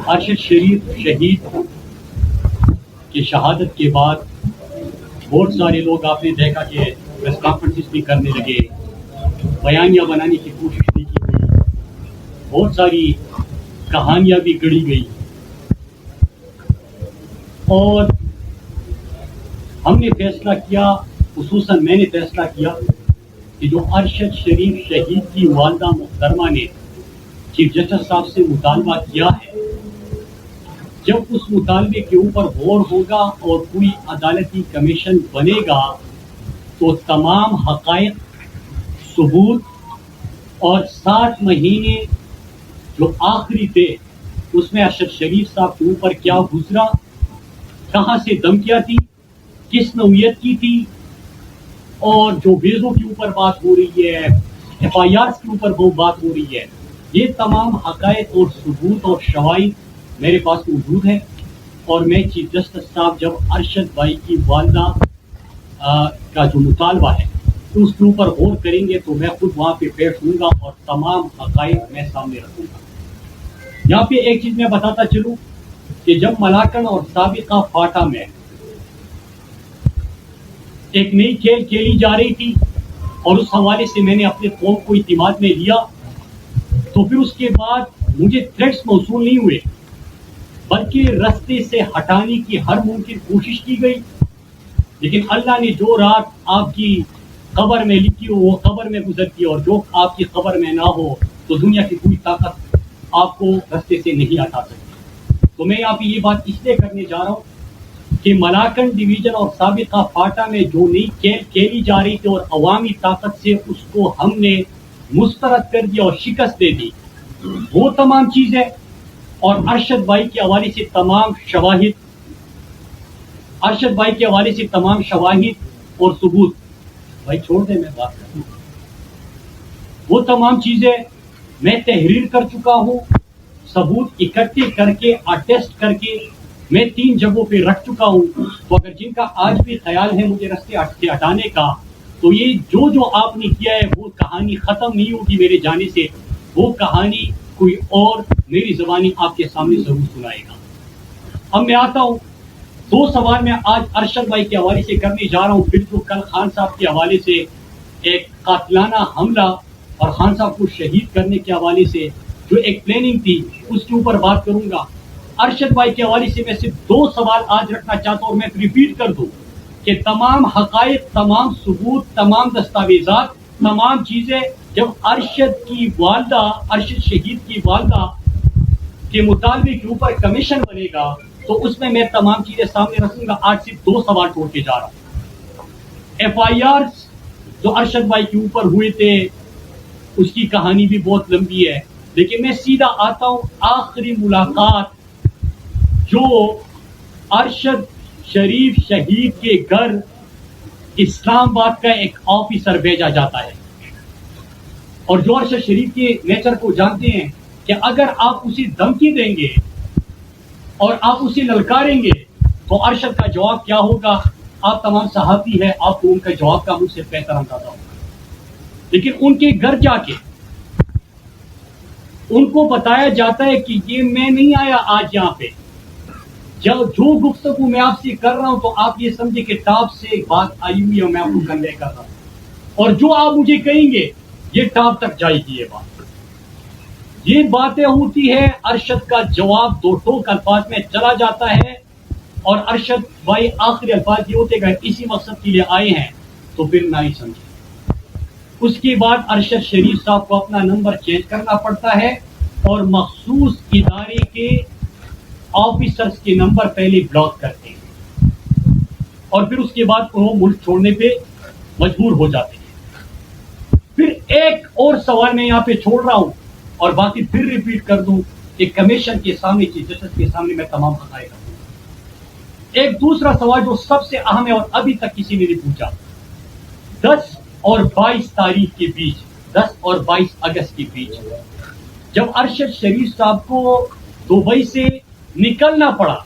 ارشد شریف شہید کی شہادت کے بعد بہت سارے لوگ آپ نے دیکھا کہ پریس کانفرنسز بھی کرنے لگے، بیانیہ بنانے کی کوشش بھی کی گئی، بہت ساری کہانیاں بھی گڑھی گئی، اور ہم نے فیصلہ کیا، خصوصاً میں نے فیصلہ کیا کہ جو ارشد شریف شہید کی والدہ محترمہ نے چیف جسٹس صاحب سے مطالبہ کیا ہے، جب اس مطالبے کے اوپر غور ہوگا اور کوئی عدالتی کمیشن بنے گا تو تمام حقائق، ثبوت اور 7 مہینے جو آخری تھے اس میں ارشد شریف صاحب کے اوپر کیا گزرا، کہاں سے دھمکیاں تھی، کس نوعیت کی تھی، اور جو بیزوں کے اوپر بات ہو رہی ہے، FIRs کے اوپر وہ بات ہو رہی ہے، یہ تمام حقائق اور ثبوت اور شواہد میرے پاس موجود ہے۔ اور میں چیف جسٹس صاحب جب ارشد بھائی کی والدہ کا جو مطالبہ ہے اس کے اوپر غور کریں گے تو میں خود وہاں پہ پیش ہوں گا اور تمام حقائق میں سامنے رکھوں گا۔ یہاں پہ ایک چیز میں بتاتا چلوں کہ جب ملاکنڈ اور سابقہ فاٹا میں ایک نئی کھیل کھیلی جا رہی تھی اور اس حوالے سے میں نے اپنے قوم کو اعتماد میں لیا، تو پھر اس کے بعد مجھے تھریٹس موصول نہیں ہوئے بلکہ رستے سے ہٹانے کی ہر ممکن کوشش کی گئی، لیکن اللہ نے جو رات آپ کی قبر میں لکھی ہو وہ قبر میں گزرتی ہے، اور جو آپ کی قبر میں نہ ہو تو دنیا کی کوئی طاقت آپ کو رستے سے نہیں ہٹا سکتی۔ تو میں یہاں پہ یہ بات اس لیے کرنے جا رہا ہوں کہ ملاکنڈ ڈویژن اور سابقہ فاٹا میں جو نئی کھیل کھیلی جا رہی تھی اور عوامی طاقت سے اس کو ہم نے مسترد کر دیا اور شکست دے دی، وہ تمام چیزیں اور ارشد بھائی کے حوالے سے تمام شواہد اور ثبوت، بھائی چھوڑ دیں میں بات کروں، وہ تمام چیزیں میں تحریر کر چکا ہوں، ثبوت اکٹھے کر کے اٹیسٹ کر کے میں 3 جگہوں پہ رکھ چکا ہوں۔ تو اگر جن کا آج بھی خیال ہے مجھے رستے سے ہٹانے کا، تو یہ جو آپ نے کیا ہے وہ کہانی ختم نہیں ہوگی میرے جانے سے، وہ کہانی کوئی اور میری زبانی آپ کے سامنے ضرور سنائے گا۔ اب میں آتا ہوں 2 سوال میں آج ارشد بھائی کے حوالے سے کرنے جا رہا ہوں، پھر جو کل خان صاحب کے حوالے سے ایک قاتلانہ حملہ اور خان صاحب کو شہید کرنے کے حوالے سے جو ایک پلاننگ تھی اس کے اوپر بات کروں گا۔ ارشد بھائی کے حوالے سے میں صرف 2 سوال آج رکھنا چاہتا ہوں، اور میں ریپیٹ کر دوں کہ تمام حقائق، تمام ثبوت، تمام دستاویزات، تمام چیزیں جب ارشد شہید کی والدہ کے مطالبے کے اوپر کمیشن بنے گا تو اس میں تمام چیزیں سامنے رکھوں گا۔ آج صرف 2 سوال چھوڑ کے جا رہا ہوں۔ FIRs جو ارشد بھائی کے اوپر ہوئے تھے اس کی کہانی بھی بہت لمبی ہے، لیکن میں سیدھا آتا ہوں آخری ملاقات جو ارشد شریف شہید کے گھر اسلام آباد کا ایک آفیسر بھیجا جاتا ہے، اور جو ارشد شریف کے نیچر کو جانتے ہیں کہ اگر آپ اسے دھمکی دیں گے اور آپ اسے للکاریں گے تو ارشد کا جواب کیا ہوگا، آپ تمام صحافی ہیں، آپ کو ان کا جواب کا مجھ سے بہتر اندازہ ہوگا۔ لیکن ان کے گھر جا کے ان کو بتایا جاتا ہے کہ یہ میں نہیں آیا آج یہاں پہ، جو گفتگو میں آپ سے کر رہا ہوں تو آپ یہ سمجھے کہ ٹاپ سے بات آئی ہوئی ہے، میں آپ کو کنوے کر رہا ہوں، اور جو آپ مجھے کہیں گے یہ ٹاپ تک جائے گی۔ یہ باتیں ہوتی ہے، ارشد کا جواب 2 ٹوک الفاظ میں چلا جاتا ہے، اور ارشد بھائی آخری الفاظ یہ ہوتے گئے اسی مقصد کے لیے آئے ہیں تو پھر نہ ہی سمجھے۔ اس کے بعد ارشد شریف صاحب کو اپنا نمبر چینج کرنا پڑتا ہے اور مخصوص ادارے کے آفیسرز کے نمبر پہلے بلاک کرتے ہیں، اور پھر اس کے بعد وہ ملک چھوڑنے پہ مجبور ہو جاتے ہیں۔ پھر ایک اور سوال میں یہاں پہ چھوڑ رہا ہوں اور باقی پھر ریپیٹ کر دوں کہ کمیشن کے سامنے، چیف جسٹس کے سامنے میں تمام حقائق رکھوں گا۔ ایک دوسرا سوال جو سب سے اہم ہے اور ابھی تک کسی نے نہیں پوچھا، 10 اور 22 تاریخ کے بیچ، 10 اور 22 اگست کے بیچ جب ارشد شریف صاحب کو دبئی سے نکلنا پڑا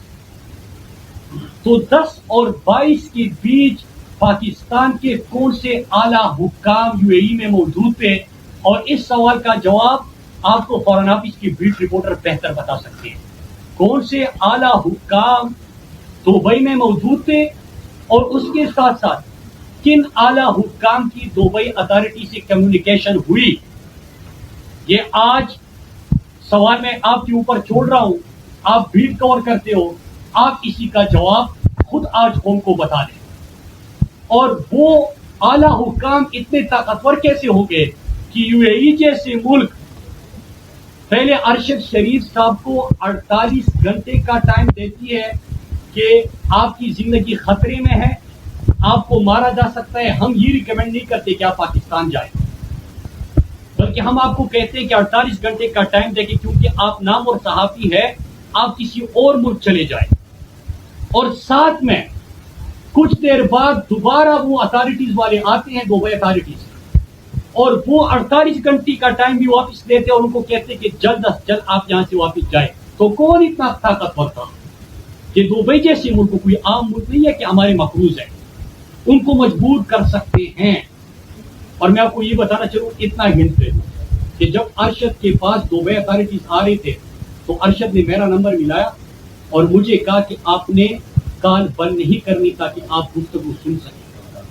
تو 10 اور 22 کے بیچ پاکستان کے کون سے اعلیٰ حکام UAE میں موجود تھے، اور اس سوال کا جواب آپ کو فارن آفس کی بیٹ رپورٹر بہتر بتا سکتے ہیں کون سے اعلیٰ حکام دبئی میں موجود تھے اور اس کے ساتھ ساتھ کن اعلیٰ حکام کی دبئی اتھارٹی سے کمیونیکیشن ہوئی. یہ آج سوال میں آپ کے اوپر چھوڑ رہا ہوں, آپ بیٹ کور کرتے ہو, آپ اسی کا جواب خود آج قوم کو بتا دیں. اور وہ اعلیٰ حکام اتنے طاقتور کیسے ہو گئے کہ یو اے ای جیسے ملک پہلے ارشد شریف صاحب کو 48 گھنٹے کا ٹائم دیتی ہے کہ آپ کی زندگی خطرے میں ہے, آپ کو مارا جا سکتا ہے. ہم یہ ریکمینڈ نہیں کرتے کہ آپ پاکستان جائیں, بلکہ ہم آپ کو کہتے ہیں کہ 48 گھنٹے کا ٹائم دیں کیونکہ آپ نامور صحافی ہے, آپ کسی اور ملک چلے جائیں. اور ساتھ میں کچھ دیر بعد دوبارہ وہ اتھارٹیز والے آتے ہیں دبئی اتھارٹیز اور وہ 48 گھنٹے کا ٹائم بھی واپس لیتے اور ان کو کہتے کہ جلد از جلد آپ یہاں سے واپس جائیں. تو کون اتنا طاقتور تھا کہ دبئی جیسے ملک کوئی عام ملک نہیں ہے کہ ہمارے مقروض ہیں, ان کو مجبور کر سکتے ہیں. اور میں آپ کو یہ بتانا چاہوں اتنا ہنٹ دے کہ جب ارشد کے پاس دبئی اتھارٹیز آ رہے تھے تو ارشد نے میرا نمبر ملایا اور مجھے کہا کہ آپ نے کال بند نہیں کرنی تاکہ آپ گفتگو سن سکیں.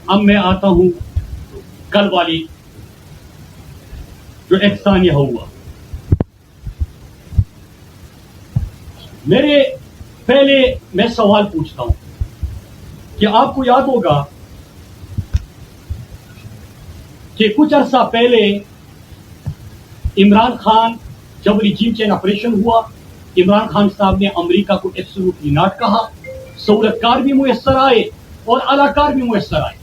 اب میں آتا ہوں کل والی جو احسانیہ ہوا. میرے پہلے میں سوال پوچھتا ہوں کہ آپ کو یاد ہوگا کہ کچھ عرصہ پہلے عمران خان جب ریجیم چینج آپریشن ہوا, عمران خان صاحب نے امریکہ کو ایبسولوٹلی ناٹ کہا, سہولت کار بھی میسر آئے اور اعلی کار بھی میسر آئے.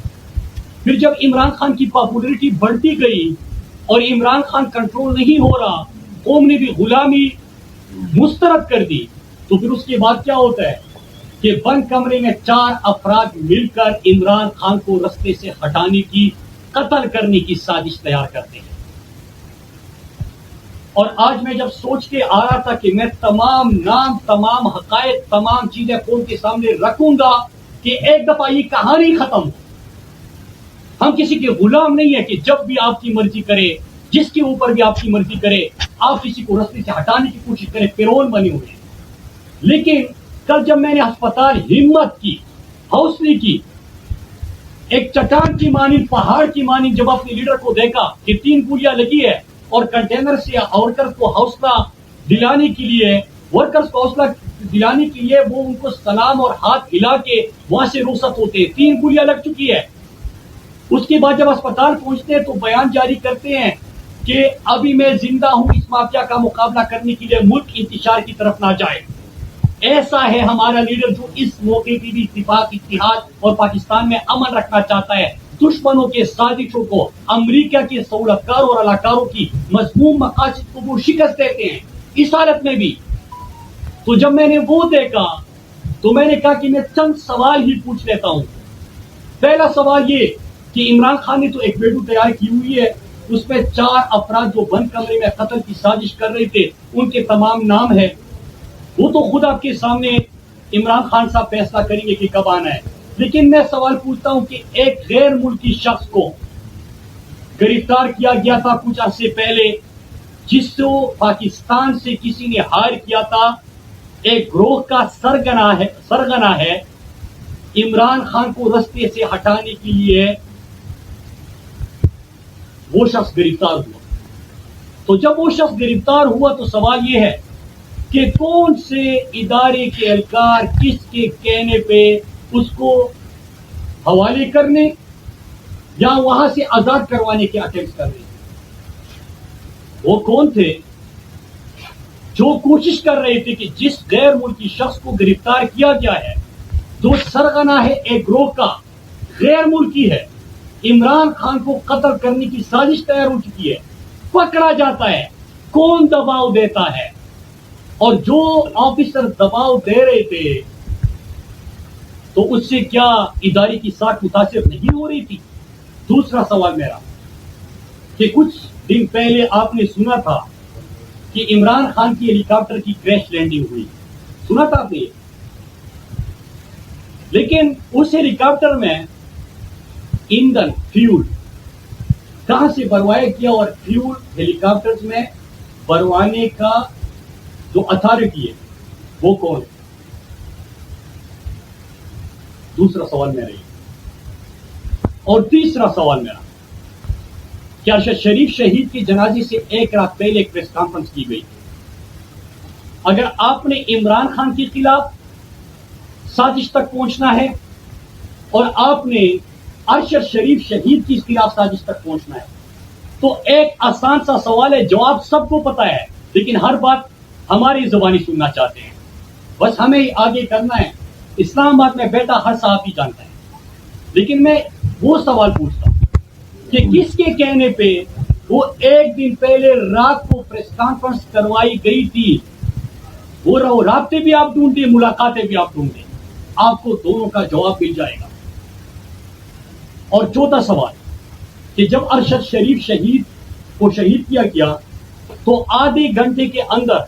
پھر جب عمران خان کی پاپولرٹی بڑھتی گئی اور عمران خان کنٹرول نہیں ہو رہا, قوم نے بھی غلامی مسترد کر دی, تو پھر اس کے بعد کیا ہوتا ہے کہ بند کمرے میں 4 افراد مل کر عمران خان کو رستے سے ہٹانے کی, قتل کرنے کی سازش تیار کرتے ہیں. اور آج میں جب سوچ کے آ رہا تھا کہ میں تمام نام, تمام حقائق, تمام چیزیں قوم کے سامنے رکھوں گا کہ ایک دفعہ یہ کہانی ختم ہو. ہم کسی کے غلام نہیں ہے کہ جب بھی آپ کی مرضی کرے, جس کے اوپر بھی آپ کی مرضی کرے, آپ کسی کو رستے سے ہٹانے کی کوشش کریں, پیرون بنے ہوئے ہیں. لیکن کل جب میں نے ہسپتال ہمت کی, حوصلے کی, ایک چٹان کی مانند, پہاڑ کی مانند جب اپنے لیڈر کو دیکھا کہ 3 گولیاں لگی ہے اور کنٹینر سے ورکرز کو حوصلہ دلانے کے لیے وہ ان کو سلام اور ہاتھ ہلا کے وہاں سے رخصت ہوتے, 3 گولیاں لگ چکی ہے. اس کے بعد جب اسپتال پہنچتے ہیں تو بیان جاری کرتے ہیں کہ ابھی میں زندہ ہوں, اس مافیا کا مقابلہ کرنے کے لیے ملک انتشار کی طرف نہ جائے. ایسا ہے ہمارا لیڈر جو اس موقع کی بھی اتفاق, اتحاد اور پاکستان میں امن رکھنا چاہتا ہے. دشمنوں کے سازشوں کو, امریکہ کے سہولتکاروں اور علاقاروں کی مذموم مقاصد کو وہ شکست دیتے ہیں اس حالت میں بھی. تو جب میں نے وہ دیکھا تو میں نے کہا کہ میں چند سوال ہی پوچھ لیتا ہوں. پہلا سوال یہ کہ عمران خان نے تو ایک ویڈیو تیار کی ہوئی ہے, اس میں 4 افراد جو بند کمرے میں قتل کی سازش کر رہے تھے ان کے تمام نام ہے. وہ تو خود آپ کے سامنے عمران خان صاحب فیصلہ کریں گے کہ کب آنا ہے. لیکن میں سوال پوچھتا ہوں کہ ایک غیر ملکی شخص کو گرفتار کیا گیا تھا کچھ عرصے پہلے, جس کو پاکستان سے کسی نے ہائر کیا تھا, ایک گروہ کا سرگنا ہے, عمران خان کو رستے سے ہٹانے کے لیے وہ شخص گرفتار ہوا. تو جب وہ شخص گرفتار ہوا تو سوال یہ ہے کہ کون سے ادارے کے اہلکار کس کے کہنے پہ اس کو حوالے کرنے یا وہاں سے آزاد کروانے کے اٹیمپٹ کر رہے ہیں. وہ کون تھے جو کوشش کر رہے تھے کہ جس غیر ملکی شخص کو گرفتار کیا گیا ہے, جو سرغنہ ہے ایک گروہ کا, غیر ملکی ہے, عمران خان کو قتل کرنے کی سازش تیار ہو چکی ہے, پکڑا جاتا ہے, کون دباؤ دیتا ہے؟ اور جو آفیسر دباؤ دے رہے تھے تو اس سے کیا ادارے کی ساکھ متاثر نہیں ہو رہی تھی؟ دوسرا سوال میرا کہ کچھ دن پہلے آپ نے سنا تھا کہ عمران خان کی ہیلی کاپٹر کی کریش لینڈنگ ہوئی, سنا تھا آپ نے؟ لیکن اس ہیلی کاپٹر میں ایندھن, فیول کہاں سے بھروایا کیا اور فیول ہیلی کاپٹرز میں بھروانے کا جو اتھارٹی ہے وہ کون ہے؟ دوسرا سوال میرا یہ. اور تیسرا سوال میرا کہ ارشد شریف شہید کے جنازے سے ایک رات پہلے ایک پریس کانفرنس کی گئی. اگر آپ نے عمران خان کے خلاف سازش تک پہنچنا ہے اور آپ نے ارشد شریف شہید کے خلاف سازش تک پہنچنا ہے تو ایک آسان سا سوال ہے، جواب سب کو پتا ہے لیکن ہر بات ہماری زبانی سننا چاہتے ہیں. بس ہمیں ہی آگے کرنا ہے. اسلام آباد میں بیٹا ہر صحافی جانتا ہے. لیکن میں وہ سوال پوچھتا ہوں کہ کس کے کہنے پہ وہ ایک دن پہلے رات کو پریس کانفرنس کروائی گئی تھی؟ وہ رابطے بھی آپ ڈھونڈیں، ملاقاتیں بھی آپ ڈھونڈیں، آپ کو دونوں کا جواب مل جائے گا. اور چوتھا سوال کہ جب ارشد شریف شہید کو شہید کیا گیا تو آدھے گھنٹے کے اندر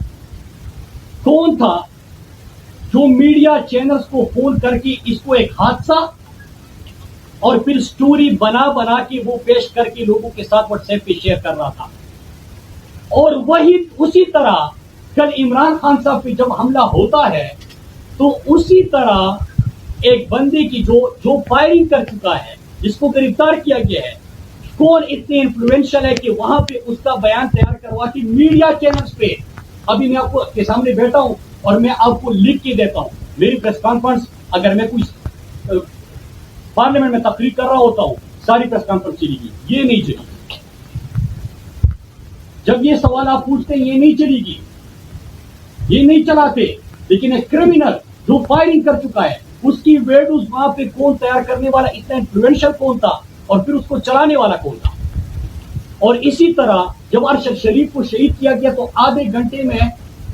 کون تھا جو میڈیا چینلز کو فون کر کے اس کو ایک حادثہ اور پھر سٹوری بنا بنا کے وہ پیش کر کے لوگوں کے ساتھ واٹس ایپ پہ شیئر کر رہا تھا؟ اور وہی اسی طرح کل عمران خان صاحب پہ جب حملہ ہوتا ہے تو اسی طرح ایک بندے کی جو فائرنگ کر چکا ہے، جس کو گرفتار کیا گیا ہے، کون اتنے انفلوئنشل ہے کہ وہاں پہ اس کا بیان تیار کروا کے میڈیا چینلز پہ، ابھی میں آپ کو کے سامنے بیٹھا ہوں اور میں آپ کو لکھ کے دیتا ہوں، میری پریس کانفرنس اگر میں کچھ پارلیمنٹ میں تقریر کر رہا ہوتا ہوں ساری پریس کانفرنس چلی گی، یہ نہیں چلی. جب یہ سوال آپ پوچھتے ہیں یہ نہیں چلے گی، یہ نہیں چلاتے. لیکن ایک کرمنل جو فائرنگ کر چکا ہے اس کی ویڈیوز وہاں پہ کون تیار کرنے والا، اتنا انفلوئنشل کون تھا اور پھر اس کو چلانے والا کون تھا؟ اور اسی طرح جب ارشد شریف کو شہید کیا گیا تو آدھے گھنٹے میں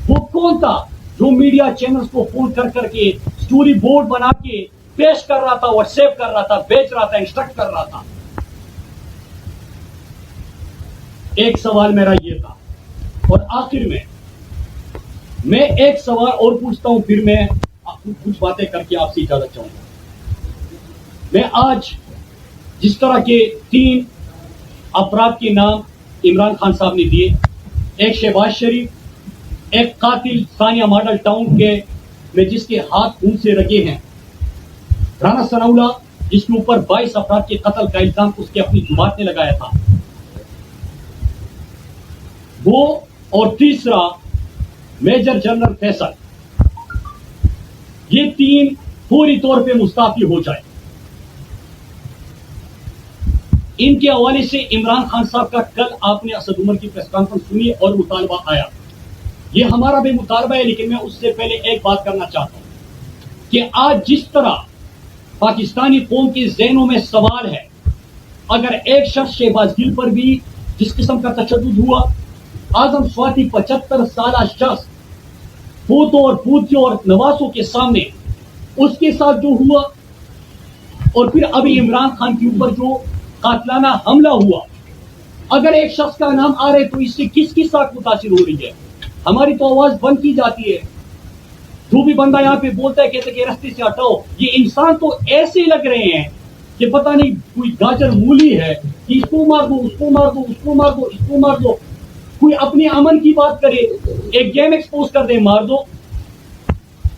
وہ کون تھا جو میڈیا چینلز کو فون کر کر کے سٹوری بورڈ بنا کے پیش کر رہا تھا، واٹس ایپ کر رہا تھا، بیچ رہا تھا، انسٹرکٹ کر رہا تھا؟ ایک سوال میرا یہ تھا. اور آخر میں ایک سوال اور پوچھتا ہوں، پھر میں کچھ باتیں کر کے آپ سے اجازت چاہوں گا. میں آج جس طرح کے 3 افراد کے نام عمران خان صاحب نے دیے، ایک شہباز شریف، ایک قاتل ثانیہ ماڈل ٹاؤن کے میں جس کے ہاتھ خون سے رگے ہیں، رانا ثناءاللہ جس کے اوپر 22 افراد کے قتل کا الزام اس کے اپنی جماعت نے لگایا تھا، وہ، اور تیسرا میجر جنرل فیصل. یہ 3 پوری طور پہ مستعفی ہو جائے. ان کے حوالے سے عمران خان صاحب کا کل آپ نے اسد عمر کی پریس کانفرنس سنی اور مطالبہ آیا. یہ ہمارا بھی مطالبہ ہے، لیکن میں اس سے پہلے ایک بات کرنا چاہتا ہوں کہ آج جس طرح پاکستانی قوم کے ذہنوں میں سوال ہے، اگر ایک شخص شہباز گل پر بھی جس قسم کا تشدد ہوا، اعظم سواتی 75 سالہ شخص پوتوں اور پوتیوں اور نواسوں کے سامنے اس کے ساتھ جو ہوا، اور پھر ابھی عمران خان کے اوپر جو قاتلانہ حملہ ہوا، اگر ایک شخص کا نام آ رہے تو اس سے کس کی ساتھ متاثر ہو رہی ہے؟ ہماری تو آواز بند کی جاتی ہے. جو بھی بندہ یہاں پہ بولتا ہے کہتے کہ رستے سے ہٹاؤ. یہ انسان تو ایسے لگ رہے ہیں کہ پتہ نہیں کوئی گاجر مولی ہے کہ اس کو مار دو، اس کو مار دو، اس کو مار دو، اس کو مار دو. کوئی اپنے امن کی بات کرے، ایک گیم ایکسپوز کر دے، مار دو.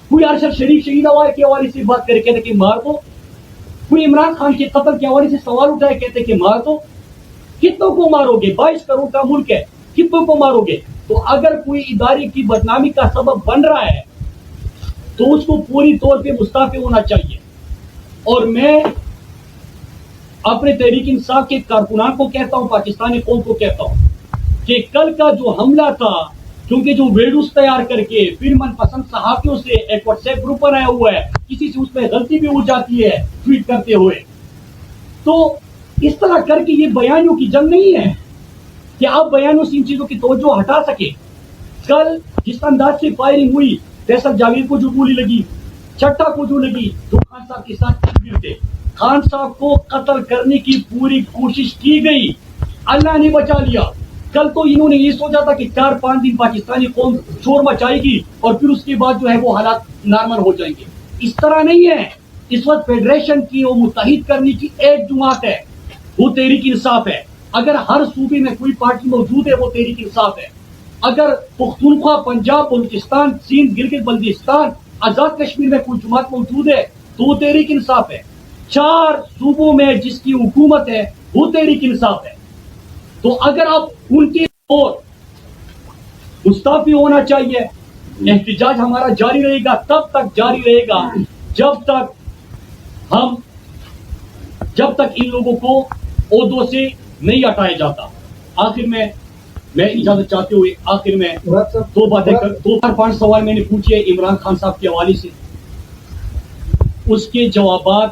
کوئی ارشد شریف شہید کے حوالے سے بات کرے، کہتے کہ مار دو. کوئی عمران خان کے قتل کے حوالے سے سوال اٹھائے، کہتے کہ مار دو. کتنوں کو مارو گے؟ 22 کروڑ کا ملک ہے، کتنوں کو مارو گے؟ تو اگر کوئی ادارے کی بدنامی کا سبب بن رہا ہے تو اس کو پوری طور پہ مستعفی ہونا چاہیے. اور میں اپنے تحریک انصاف کے کارکنان کو کہتا ہوں، پاکستانی قوم کو کہتا ہوں کہ کل کا جو حملہ تھا، کیونکہ جو ویڈیوز تیار کر کے پھر من پسند صحافیوں سے ایک واٹس ایپ گروپ بنایا ہوا ہے، کسی سے اس میں غلطی بھی ہو جاتی ہے ٹویٹ کرتے ہوئے، تو اس طرح کر کے یہ بیانیوں کی جنگ نہیں ہے کہ آپ بیانوں سے ان چیزوں کی توجہ ہٹا سکے. کل جس انداز سے فائرنگ ہوئی، فیصل جاوید کو جو گولی لگی، چٹا کو جو لگی، جو خان صاحب کے ساتھ تصویر تھے، خان صاحب کو قتل کرنے کی پوری کوشش کی گئی، اللہ نے بچا لیا. کل تو انہوں نے یہ سوچا تھا کہ 4-5 دن پاکستانی قوم شور مچائے گی اور پھر اس کے بعد جو ہے وہ حالات نارمل ہو جائیں گے. اس طرح نہیں ہے. اس وقت فیڈریشن کی وہ متحد کرنے کی ایک جماعت ہے، وہ تحریک انصاف ہے. اگر ہر صوبے میں کوئی پارٹی موجود ہے وہ تحریک انصاف ہے. اگر پختونخوا، پنجاب، بلوچستان، سندھ، گلگت بلتستان، آزاد کشمیر میں کوئی جماعت موجود ہے تو وہ تحریک انصاف ہے. 4 صوبوں میں جس کی حکومت ہے وہ تحریک انصاف ہے. تو اگر آپ ان کی اور مستعفی ہونا چاہیے. احتجاج ہمارا جاری رہے گا، تب تک جاری رہے گا جب تک ان لوگوں کو عہدوں سے نہیں ہٹایا جاتا. آخر میں اجازت چاہتے ہوئے آخر میں 5 سوال میں نے پوچھے عمران خان صاحب کے حوالے سے. اس کے جوابات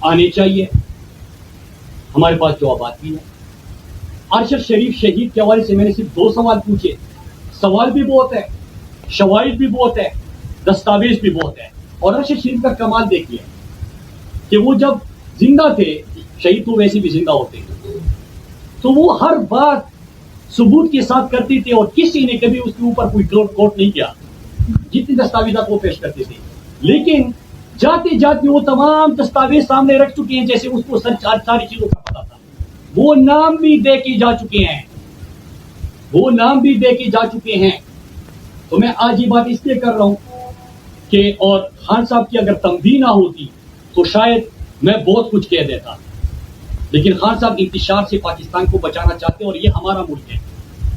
آنے چاہیے. ہمارے پاس جوابات بھی ہیں. ارشد شریف شہید کے حوالے سے میں نے صرف 2 سوال پوچھے. سوال بھی بہت ہے، شواہد بھی بہت ہے، دستاویز بھی بہت ہے. اور ارشد شریف کا کمال دیکھیے کہ وہ جب زندہ تھے، شہید تو ویسے بھی زندہ ہوتے ہیں، تو وہ ہر بات ثبوت کے ساتھ کرتے تھے اور کسی نے کبھی اس کے اوپر کوئی کوٹ نہیں کیا. جتنی دستاویزات وہ پیش کرتے تھے، لیکن جاتے جاتے وہ تمام دستاویز سامنے رکھ چکے ہیں جیسے اس کو ساری چیزوں کا پتا تھا. وہ نام بھی دے کے جا چکے ہیں. تو میں آج یہ بات اس لیے کر رہا ہوں کہ اور خان صاحب کی اگر تنبیہ نہ ہوتی تو شاید میں بہت کچھ کہہ دیتا، لیکن خان صاحب انتشار سے پاکستان کو بچانا چاہتے ہیں اور یہ ہمارا ملک ہے.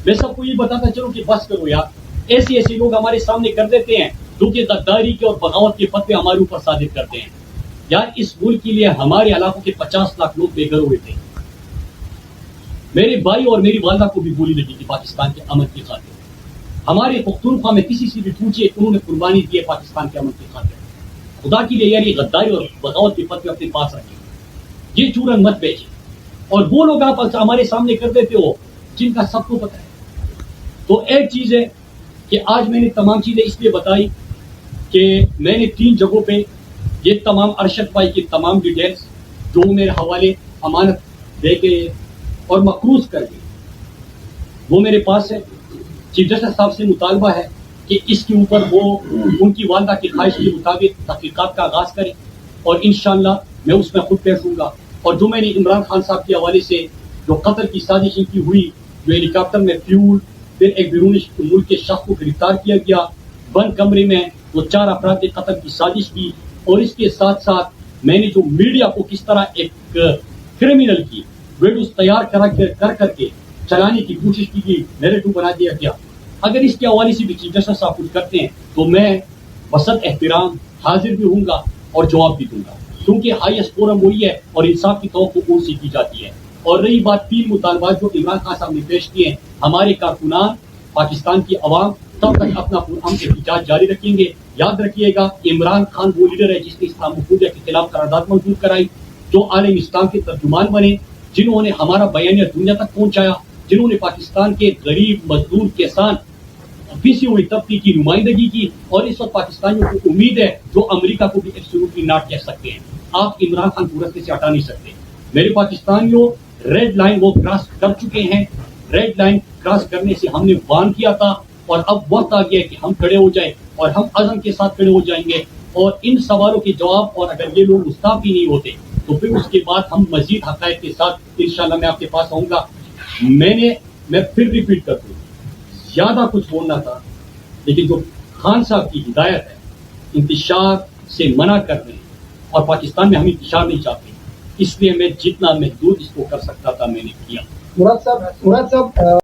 میں سب کو یہ بتاتا چلوں کہ بس کرو یار. ایسے لوگ ہمارے سامنے کر دیتے ہیں جو کہ غداری کے اور بغاوت کے فتوے ہمارے اوپر صادر کرتے ہیں. یار اس ملک کے لیے ہمارے علاقوں کے 50 لاکھ لوگ بے گھر ہوئے تھے. میرے بھائی اور میری والدہ کو بھی گولی لگی تھی پاکستان کے امن کی خاطر. ہمارے پختونخوا میں کسی سے بھی پوچھے انہوں نے قربانی دی ہے پاکستان کے امن کی خاطر. خدا کے لیے یار یہ غداری اور بغاوت کے فتوے اپنے پاس رکھیں، یہ چورن مت بیچیں. اور وہ لوگ آپ ہمارے سامنے کر دیتے ہو جن کا سب کو پتہ ہے. تو ایک چیز ہے کہ آج میں نے تمام چیزیں اس لیے بتائی کہ میں نے 3 جگہوں پہ یہ تمام ارشد بھائی کی تمام ڈیٹیلز جو میرے حوالے امانت دے کے اور مقروض کر کے وہ میرے پاس ہے. چیف جسٹس صاحب سے مطالبہ ہے کہ اس کے اوپر وہ ان کی والدہ کی خواہش کے مطابق تحقیقات کا آغاز کریں اور انشاءاللہ میں اس میں خود پیش ہوں گا. اور جو میں نے عمران خان صاحب کے حوالے سے جو قتل کی سازش کی ہوئی، جو ہیلی کاپٹر میں فیول، پھر ایک بیرون ملک کے شخص کو گرفتار کیا گیا، بند کمرے میں وہ 4 افراد کے قتل کی سازش کی، اور اس کے ساتھ ساتھ میں نے جو میڈیا کو کس طرح ایک کرمنل کی ویڈیوز تیار کر کے چلانے کی کوشش کی گئی، نیریٹو بنا دیا گیا. اگر اس کے حوالے سے بھی چیف جسٹس صاحب کچھ کرتے ہیں تو میں وسط احترام حاضر بھی ہوں گا اور جواب بھی دوں گا، کیونکہ ہائیسٹ فورم وہی ہے اور انصاف کی توقع ان سے کی جاتی ہے. اور رہی بات 3 مطالبات جو عمران خان صاحب نے پیش کیے ہیں، ہمارے کارکنان، پاکستان کی عوام تب تک اپنا پرامن احتجاج جاری رکھیں گے. یاد رکھیے گا عمران خان وہ لیڈر ہے جس نے اسلام مفہومیہ کے خلاف قرارداد منظور کرائی، جو عالم اسلام کے ترجمان بنے، جنہوں نے ہمارا بیانیہ دنیا تک پہنچایا، جنہوں نے پاکستان کے غریب، مزدور، کسان، پیسی ہوئی طبقے کی نمائندگی کی. اور اس وقت پاکستانیوں کو امید ہے جو امریکہ کو بھی ایبسولوٹلی ناٹ کہہ سکتے ہیں. آپ عمران خان کو رستے سے ہٹا نہیں سکتے. میرے پاکستانیوں ریڈ لائن وہ کراس کر چکے ہیں. ریڈ لائن کراس کرنے سے ہم نے وارن کیا تھا اور اب وقت آ گیا ہے کہ ہم کھڑے ہو جائیں اور ہم عزم کے ساتھ کھڑے ہو جائیں گے. اور ان سوالوں کے جواب، اور اگر یہ لوگ مستعفی نہیں ہوتے تو پھر اس کے بعد ہم مزید حقائق کے ساتھ انشاءاللہ میں آپ کے پاس آؤں گا. میں پھر ریپیٹ کر دوں، زیادہ کچھ بولنا تھا، لیکن جو خان صاحب کی ہدایت ہے انتشار سے منع کر دیں، اور پاکستان میں ہم انتشار نہیں چاہتے، اس لیے میں جتنا محدود اس کو کر سکتا تھا میں نے کیا. مراد صاحب